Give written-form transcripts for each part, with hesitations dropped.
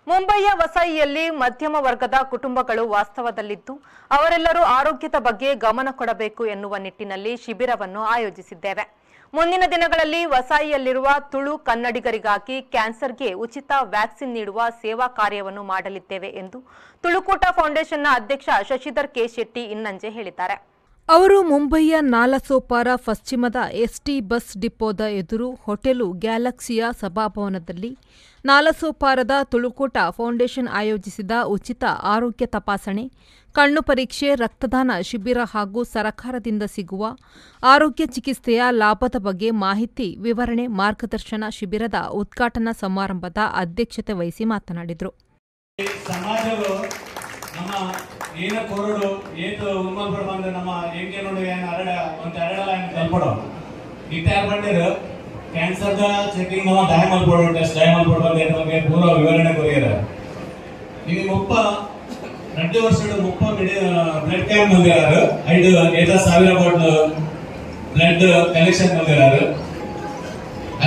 ಮುಂಬಯಿಯ ವಸಯಿಯಲ್ಲಿ ಮಧ್ಯಮ ವರ್ಗದ ಕುಟುಂಬಗಳು ವಾಸ್ತವದಲ್ಲಿದ್ದು ಅವರೆಲ್ಲರೂ ಆರೋಗ್ಯದ ಬಗ್ಗೆ ಗಮನ ಕೊಡಬೇಕು ಎನ್ನುವ ನಿಟ್ಟಿನಲ್ಲಿ ಶಿಬಿರವನ್ನು ಆಯೋಜಿಸಿದ್ದೇವೆ. ಮುಂದಿನ ದಿನಗಳಲ್ಲಿ ವಸಯಿಯಲ್ಲಿರುವ ತುಳು ಕನ್ನಡಿಗರಿಗಾಗಿ ಕ್ಯಾನ್ಸರ್ಗೆ ಉಚಿತ ವ್ಯಾಕ್ಸಿನ್ ನೀಡುವ ಸೇವಾ ಕಾರ್ಯವನ್ನು ಮಾಡಲಿದ್ದೇವೆ ಎಂದು ತುಳುಕೂಟ ಫೌಂಡೇಶನ್ನ ಅಧ್ಯಕ್ಷ ಶಶಿಧರ್ ಕೆ ಶೆಟ್ಟಿ ಇನ್ನಂಜೆ ಹೇಳಿದ್ದಾರೆ. ಅವರು ಮುಂಬಯಿಯ ನಾಲಸೋಪಾರ ಪಶ್ಚಿಮದ ಎಸ್ಟಿ ಬಸ್ ಡಿಪೋದ ಎದುರು ಹೋಟೆಲು ಗ್ಯಾಲಕ್ಸಿಯ ಸಭಾಭವನದಲ್ಲಿ ನಾಲಸೋಪಾರದ ತುಳುಕೂಟ ಫೌಂಡೇಶನ್ ಆಯೋಜಿಸಿದ ಉಚಿತ ಆರೋಗ್ಯ ತಪಾಸಣೆ, ಕಣ್ಣು ಪರೀಕ್ಷೆ, ರಕ್ತದಾನ ಶಿಬಿರ ಹಾಗೂ ಸರಕಾರದಿಂದ ಸಿಗುವ ಆರೋಗ್ಯ ಚಿಕಿತ್ಸೆಯ ಲಾಭದ ಬಗ್ಗೆ ಮಾಹಿತಿ ವಿವರಣೆ ಮಾರ್ಗದರ್ಶನ ಶಿಬಿರದ ಉದ್ಘಾಟನಾ ಸಮಾರಂಭದ ಅಧ್ಯಕ್ಷತೆ ವಹಿಸಿ ಮಾತನಾಡಿದರು. ಏನ ಕೊರಡು ಏತು ಉಮ್ಮಲ್ಪಡ ಬಂದ ನಮ್ಮ ಎಂಕೆ ನೋಡಿ ಅರಡ ಒಂದು ಅರಡಲ ಕಲ್ಪಡೋ ಇಟ್ಟಾರ ಬಂದಿರು ಕ್ಯಾನ್ಸರ್ ದ ಚೆಕಿಂಗ್ ನಮ್ಮ ಡೈಮ್ ಮಲ್ಪಡೋ ಟೆಸ್ಟ್ ಡೈಮ್ ಮಲ್ಪಡೋ ಬಂದ ಏನ ಬಗ್ಗೆ ಪೂರ ವಿವರಣೆ ಕೊರಿಯರ ಇದು 2 ವರ್ಷದ 30 ಬ್ಲಡ್ ಕ್ಯಾಂಪ್ ಬಂದಿರಾರು 5,000 ಬಾಟ್ಲ್ ಬ್ಲಡ್ ಕಲೆಕ್ಷನ್ ಬಂದಿರಾರು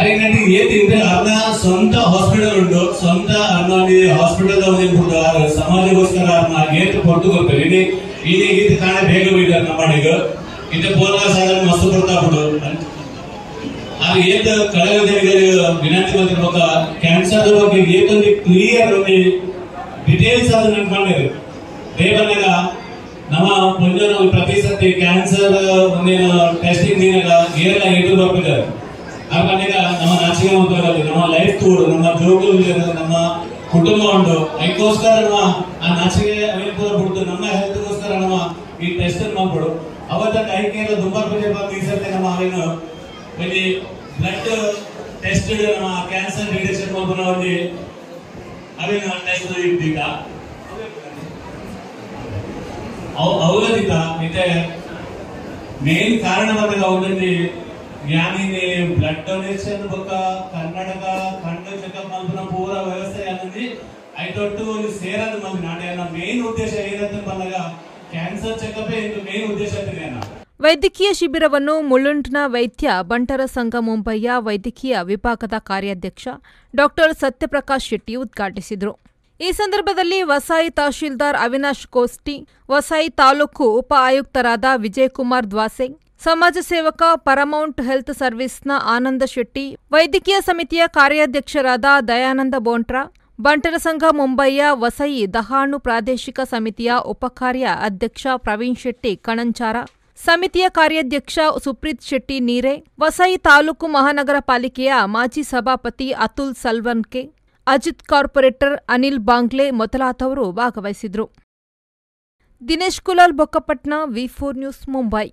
ಅರೆಗಂಟಿ ಏತಿಂದ್ರೆ ಅರ್ಧ ಸ್ವಂತ ಹಾಸ್ಪಿಟಲ್ ಉಂಟು ಸ್ವಂತ ಅನ್ನೋದು ಹಾಸ್ಪಿಟಲ್ ಸಮಾಜಗೋಸ್ಕರ ಏತು ಕೊಟ್ಟು ಕೊಡ್ತಾರೆ ಇದು ಕಾರಣ ಬೇಗ ಬಿಡ್ತಾರೆ ನಮ್ಮನೆಗೆ ಇದು ಪೋಲ ಸಾಧಾರಣ ಮಸ್ತು ಕೊಡ್ತಾ ಬಿಡು ಅದು ಏತು ಕಳೆಗಳಿಗೆ ವಿನಂತಿ ಬಂದಿರ್ಬೇಕ ಕ್ಯಾನ್ಸರ್ ಬಗ್ಗೆ ಏತೊಂದು ಕ್ಲಿಯರ್ ಒಂದು ಡಿಟೇಲ್ಸ್ ಅದು ನನ್ಗೆ ಮಾಡಿದ್ರು ದೇವನಾಗ ನಮ್ಮ ಮುಂಜಾನೆ ಪ್ರತಿ ಸತಿ ಕ್ಯಾನ್ಸರ್ ಒಂದೇನು ಟೆಸ್ಟಿಂಗ್ ನೀರಾಗ ಏರೆಲ್ಲ ಎದುರು ಬರ್ತಿದ್ದಾರೆ ಆಗ ನಮ್ಮ ನಾಚಿಕೆ ಮಾತಾಡೋದು ನಮ್ಮ ಲೈಫ್ ತೋಡು ನಮ್ಮ ಜೋಗು ನಮ್ಮ ಕುಟುಂಬ ಉಂಟು ಅದಕ್ಕೋಸ್ಕರ ನಮ್ಮ ಆ ನಾಚಿಕೆ ಅವೇನು ಬಿಡ್ತು ನಮ್ಮ ಹೆಲ್ತ್ಗೋಸ್ಕರ ನಮ್ಮ ಈ ಟೆಸ್ಟ್ ಮಾಡ್ಬಿಡು ಅವತ್ತ ಕೈಕೆಲ್ಲ ತುಂಬಾ ಪೂಜೆ ಬಂದು ಈ ಸರ್ತಿ ನಮ್ಮ ಅವೇನು ಇಲ್ಲಿ ಬ್ಲಡ್ ಟೆಸ್ಟ್ ನಮ್ಮ ಕ್ಯಾನ್ಸರ್ ಡಿಟೆಕ್ಷನ್ ಮಾಡ್ಬೋದು ಒಂದು ಅವೇನು ಟೆಸ್ಟ್ ಇದ್ದೀಗ ಅವಲದಿದ್ದ ಮತ್ತೆ ಮೇನ್ ಕಾರಣ ಬಂದಾಗ ಅವರಲ್ಲಿ ಜ್ಞಾನಿನಿ ಬ್ಲಡ್ ಡೊನೇಷನ್ ಬೊಕ್ಕ ಕನ್ನಡಕ ಕಣ್ಣು ಚೆಕಪ್ ಮಲ್ಪನ ಪೂರ ವ್ಯವಸ್ಥೆ ಅನ್ನೋದು ಐದೊಟ್ಟು ಒಂದು ಸೇರದ ಮಂದಿ ನಾಟ್ಯ ಮೇನ್ ಉದ್ದೇಶ ಏನಂತ ಬಂದಾಗ ಕ್ಯಾನ್ಸರ್ ಚೆಕಪ್ ಇದು ಮೇನ್ ಉದ್ದೇಶ ಅಂತ. ವೈದ್ಯಕೀಯ ಶಿಬಿರವನ್ನು ಮುಳ್ಳುಂಟ್ನ ವೈದ್ಯ ಬಂಟರ ಸಂಘ ಮುಂಬಯಿಯ ವೈದ್ಯಕೀಯ ವಿಭಾಗದ ಕಾರ್ಯಾಧ್ಯಕ್ಷ ಡಾ ಸತ್ಯಪ್ರಕಾಶ್ ಶೆಟ್ಟಿ ಉದ್ಘಾಟಿಸಿದರು. ಈ ಸಂದರ್ಭದಲ್ಲಿ ವಸಯಿ ತಹಶೀಲ್ದಾರ್ ಅವಿನಾಶ್ ಕೋಸ್ಟಿ, ವಸಯಿ ತಾಲೂಕು ಉಪ ಆಯುಕ್ತರಾದ ವಿಜಯಕುಮಾರ್ ದ್ವಾಸೆ, ಸಮಾಜ ಸೇವಕ ಪರಮೌಂಟ್ ಹೆಲ್ತ್ ಸರ್ವಿಸ್ನ ಆನಂದ ಶೆಟ್ಟಿ, ವೈದ್ಯಕೀಯ ಸಮಿತಿಯ ಕಾರ್ಯಾಧ್ಯಕ್ಷರಾದ ದಯಾನಂದ ಬೋಂಟ್ರಾ, ಬಂಟರ ಸಂಘ ಮುಂಬಯಿಯ ವಸಯಿ ದಹಾಣು ಪ್ರಾದೇಶಿಕ ಸಮಿತಿಯ ಉಪಕಾರ್ಯ ಅಧ್ಯಕ್ಷ ಪ್ರವೀಣ್ ಶೆಟ್ಟಿ ಕಣಂಚಾರ, ಸಮಿತಿಯ ಕಾರ್ಯಾಧ್ಯಕ್ಷ ಸುಪ್ರೀತ್ ಶೆಟ್ಟಿ ನೀರೆ, ವಸಯಿ ತಾಲೂಕು ಮಹಾನಗರ ಪಾಲಿಕೆಯ ಮಾಜಿ ಸಭಾಪತಿ ಅತುಲ್ ಸಲ್ವನ್ಕೆ, ಅಜಿತ್ ಕಾರ್ಪೊರೇಟರ್ ಅನಿಲ್ ಬಾಂಗ್ಲೆ ಮೊದಲಾದವರು ಭಾಗವಹಿಸಿದರು. ದಿನೇಶ್ ಕುಲಾಲ್ ಬೊಕ್ಕಪಟ್ನ, ವಿ4 ನ್ಯೂಸ್, ಮುಂಬೈ.